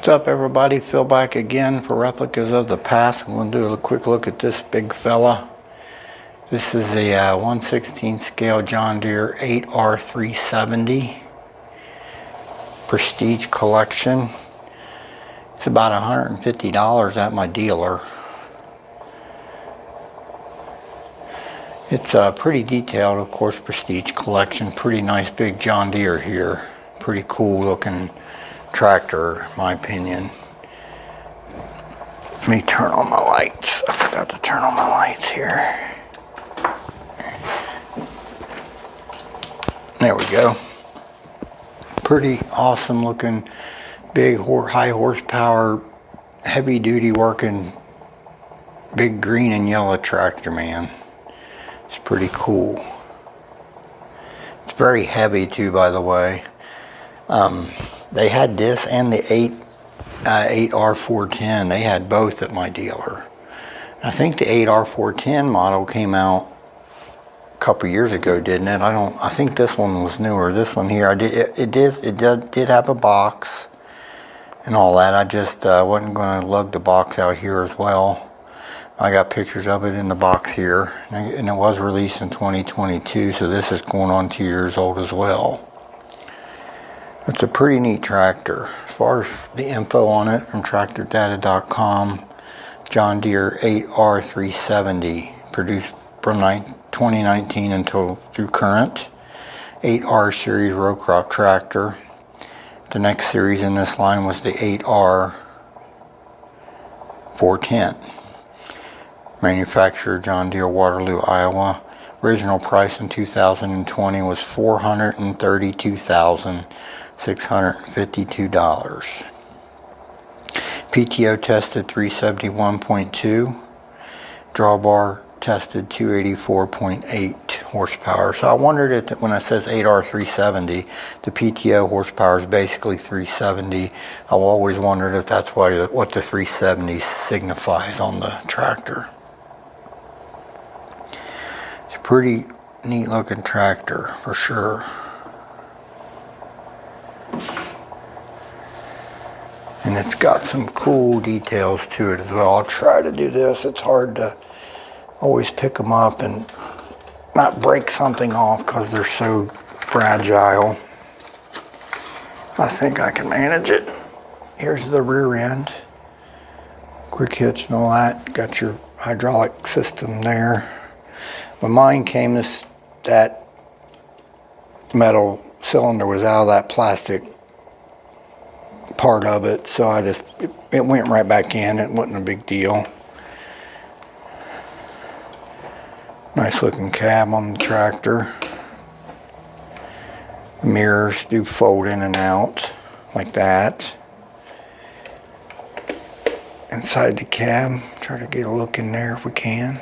What's up, everybody? Phil back again for replicas of the past. I'm going to do a quick look at this big fella. This is a 1/16 scale John Deere 8R370 Prestige Collection. It's about $150 at my dealer. It's pretty detailed, of course, Prestige Collection. Pretty nice big John Deere here. Pretty cool looking tractor, in my opinion. Let me turn on my lights. I forgot to turn on my lights here. There we go. Pretty awesome looking, big, high horsepower, heavy duty working, big green and yellow tractor, man. It's pretty cool. It's very heavy too, by the way. They had this and the 8R410. They had both at my dealer. I think the 8R410 model came out a couple years ago, didn't it? I think this one was newer. This one here, it did have a box and all that. I just wasn't going to lug the box out here as well. I got pictures of it in the box here, and it was released in 2022, so this is going on 2 years old as well. It's a pretty neat tractor. As far as the info on it from tractordata.com, John Deere 8R370, produced from 2019 until through current. 8R series row crop tractor. The next series in this line was the 8R410. Manufacturer John Deere, Waterloo, Iowa. Original price in 2020 was $432,652. PTO tested 371.2. Drawbar tested 284.8 horsepower. So I wondered if when it says 8R370, the PTO horsepower is basically 370. I've always wondered if that's what the 370 signifies on the tractor. Pretty neat looking tractor for sure. And it's got some cool details to it as well. I'll try to do this. It's hard to always pick them up and not break something off because they're so fragile. I think I can manage it. Here's the rear end. Quick hitch and all that. Got your hydraulic system there. When mine came, that metal cylinder was out of that plastic part of it, so it went right back in. It wasn't a big deal. Nice looking cab on the tractor. Mirrors do fold in and out like that. Inside the cab, try to get a look in there if we can.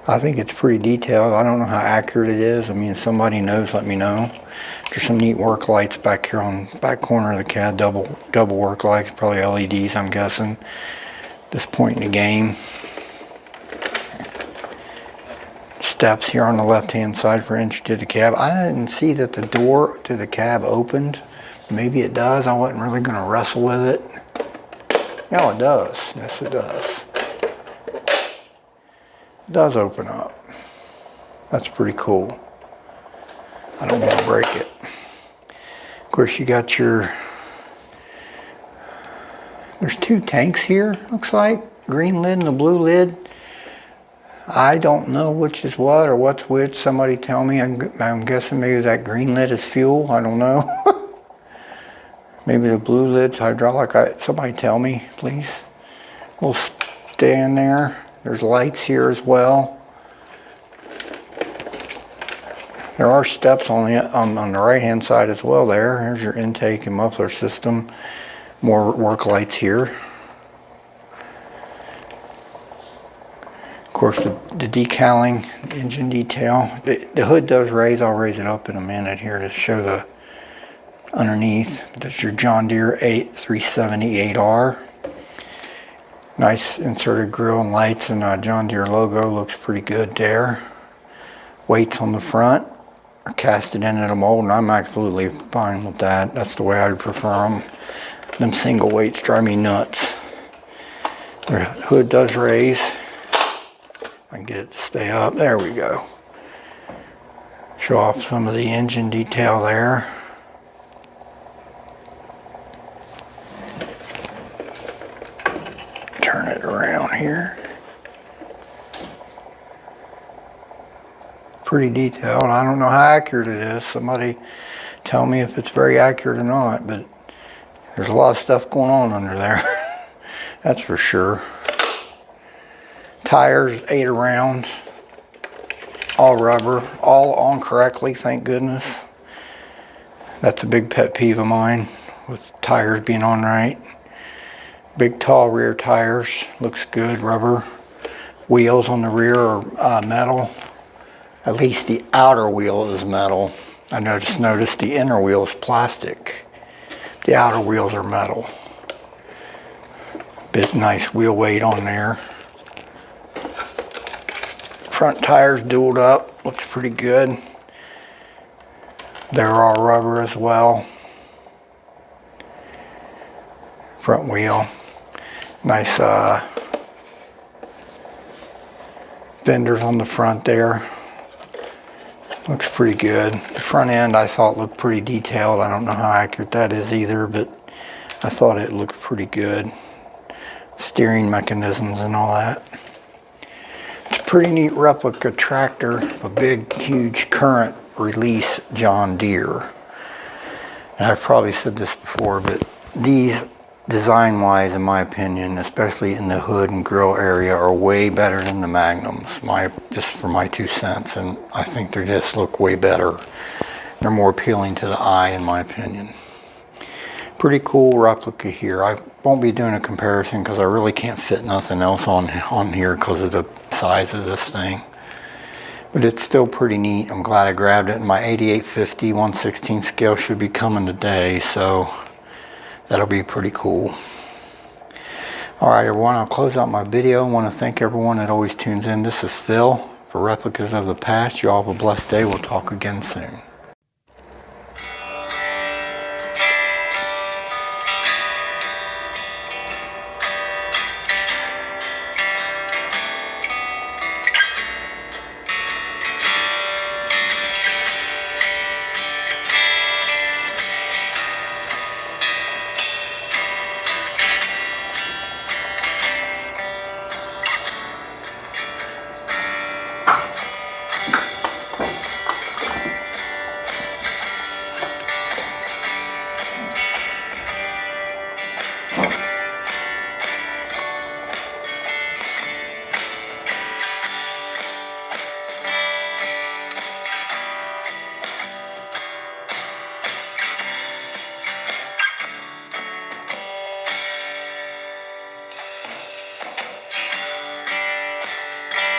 I think it's pretty detailed. I don't know how accurate it is. I mean, if somebody knows, let me know. There's some neat work lights back here on the back corner of the cab. Double work lights, probably LEDs, I'm guessing. At this point in the game. Steps here on the left-hand side for entry to the cab. I didn't see that the door to the cab opened. Maybe it does. I wasn't really going to wrestle with it. No, it does. Yes, it does. It does open up. That's pretty cool. I don't want to break it. Of course, you got there's two tanks here, looks like. Green lid and the blue lid. I don't know which is what or what's which. Somebody tell me. I'm guessing maybe that green lid is fuel. I don't know. Maybe the blue lid's hydraulic. Somebody tell me, please. We'll stay in there. There's lights here as well. There are steps on the right hand side as well there. Here's your intake and muffler system. More work lights here. Of course, the decaling, the engine detail. The hood does raise. I'll raise it up in a minute here to show the underneath. That's your John Deere 370 8R. Nice inserted grill and lights, and John Deere logo looks pretty good there. Weights on the front are casted into the mold, and I'm absolutely fine with that. That's the way I would prefer them. Them single weights drive me nuts. The hood does raise. I can get it to stay up. There we go. Show off some of the engine detail there. Turn it around here. Pretty detailed. I don't know how accurate it is. Somebody tell me if it's very accurate or not, but there's a lot of stuff going on under there. That's for sure. Tires, 8 rounds. All rubber. All on correctly, thank goodness. That's a big pet peeve of mine, with tires being on right. Big tall rear tires, looks good, rubber. Wheels on the rear are metal. At least the outer wheel is metal. I noticed the inner wheel is plastic. The outer wheels are metal. Bit nice wheel weight on there. Front tires dualed up, looks pretty good. They're all rubber as well. Front wheel. Nice fenders on the front there. Looks pretty good. The front end I thought looked pretty detailed. I don't know how accurate that is either, but I thought it looked pretty good. Steering mechanisms and all that. It's a pretty neat replica tractor, a big, huge current release John Deere. And I've probably said this before, but these, design-wise, in my opinion, especially in the hood and grill area, are way better than the Magnums. Just for my 2 cents, and I think they just look way better. They're more appealing to the eye, in my opinion. Pretty cool replica here. I won't be doing a comparison because I really can't fit nothing else on here because of the size of this thing. But it's still pretty neat. I'm glad I grabbed it. And my 8850 1/16 scale should be coming today, so that'll be pretty cool. Alright everyone, I'll close out my video. I want to thank everyone that always tunes in. This is Phil for Replicas of the Past. You all have a blessed day. We'll talk again soon.